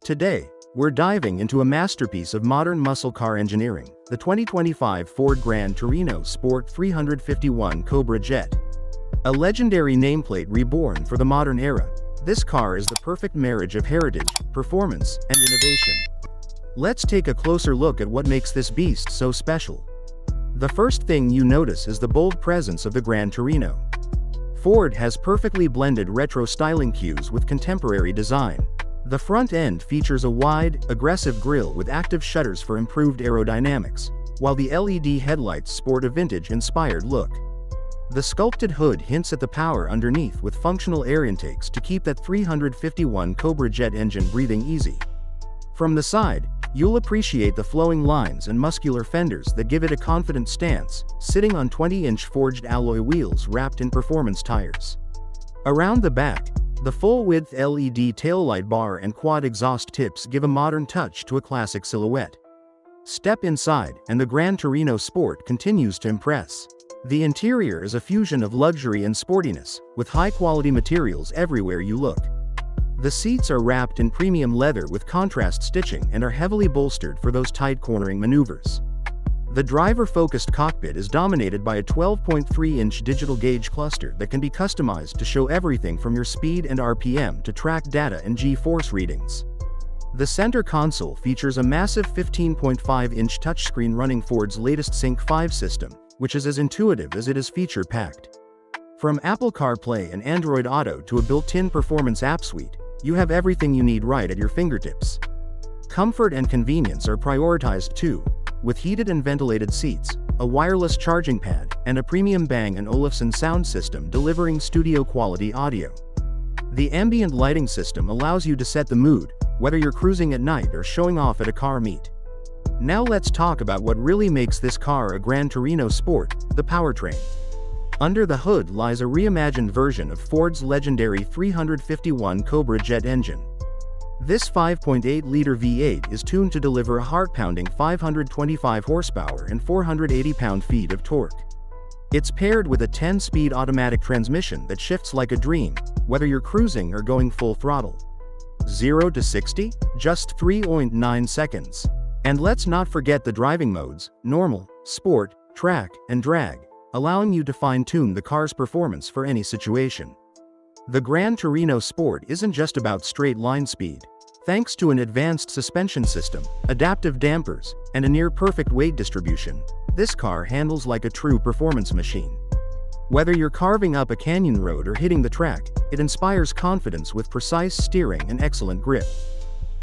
Today, we're diving into a masterpiece of modern muscle car engineering, the 2025 Ford Gran Torino Sport 351 Cobra Jet. A legendary nameplate reborn for the modern era, this car is the perfect marriage of heritage, performance, and innovation. Let's take a closer look at what makes this beast so special. The first thing you notice is the bold presence of the Gran Torino. Ford has perfectly blended retro styling cues with contemporary design. The front end features a wide, aggressive grille with active shutters for improved aerodynamics, while the LED headlights sport a vintage-inspired look. The sculpted hood hints at the power underneath with functional air intakes to keep that 351 Cobra Jet engine breathing easy. From the side, you'll appreciate the flowing lines and muscular fenders that give it a confident stance, sitting on 20-inch forged alloy wheels wrapped in performance tires. Around the back, the full-width LED taillight bar and quad exhaust tips give a modern touch to a classic silhouette. Step inside, and the Gran Torino Sport continues to impress. The interior is a fusion of luxury and sportiness, with high-quality materials everywhere you look. The seats are wrapped in premium leather with contrast stitching and are heavily bolstered for those tight cornering maneuvers. The driver-focused cockpit is dominated by a 12.3-inch digital gauge cluster that can be customized to show everything from your speed and RPM to track data and G-force readings. The center console features a massive 15.5-inch touchscreen running Ford's latest Sync 5 system, which is as intuitive as it is feature-packed. From Apple CarPlay and Android Auto to a built-in performance app suite, you have everything you need right at your fingertips. Comfort and convenience are prioritized too, with heated and ventilated seats, a wireless charging pad, and a premium Bang & Olufsen sound system delivering studio-quality audio. The ambient lighting system allows you to set the mood, whether you're cruising at night or showing off at a car meet. Now let's talk about what really makes this car a Gran Torino Sport, the powertrain. Under the hood lies a reimagined version of Ford's legendary 351 Cobra Jet engine. This 5.8-liter V8 is tuned to deliver a heart-pounding 525 horsepower and 480 pound-feet of torque. It's paired with a 10-speed automatic transmission that shifts like a dream, whether you're cruising or going full throttle. 0 to 60? Just 3.9 seconds. And let's not forget the driving modes: normal, sport, track, and drag, allowing you to fine-tune the car's performance for any situation. The Gran Torino Sport isn't just about straight-line speed. Thanks to an advanced suspension system, adaptive dampers, and a near-perfect weight distribution, this car handles like a true performance machine. Whether you're carving up a canyon road or hitting the track, it inspires confidence with precise steering and excellent grip.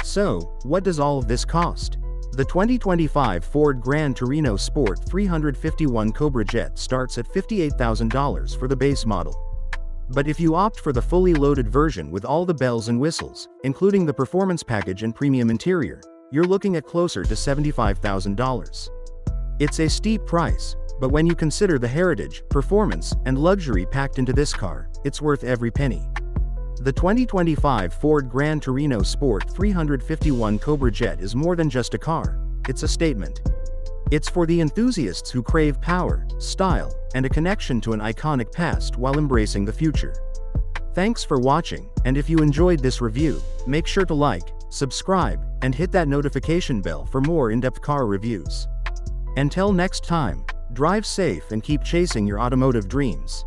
So, what does all of this cost? The 2025 Ford Gran Torino Sport 351 Cobra Jet starts at $58,000 for the base model. But if you opt for the fully loaded version with all the bells and whistles, including the performance package and premium interior, you're looking at closer to $75,000. It's a steep price, but when you consider the heritage, performance, and luxury packed into this car, it's worth every penny. The 2025 Ford Gran Torino Sport 351 Cobra Jet is more than just a car, it's a statement. It's for the enthusiasts who crave power, style, and a connection to an iconic past while embracing the future. Thanks for watching, and if you enjoyed this review, make sure to like, subscribe, and hit that notification bell for more in-depth car reviews. Until next time, drive safe and keep chasing your automotive dreams.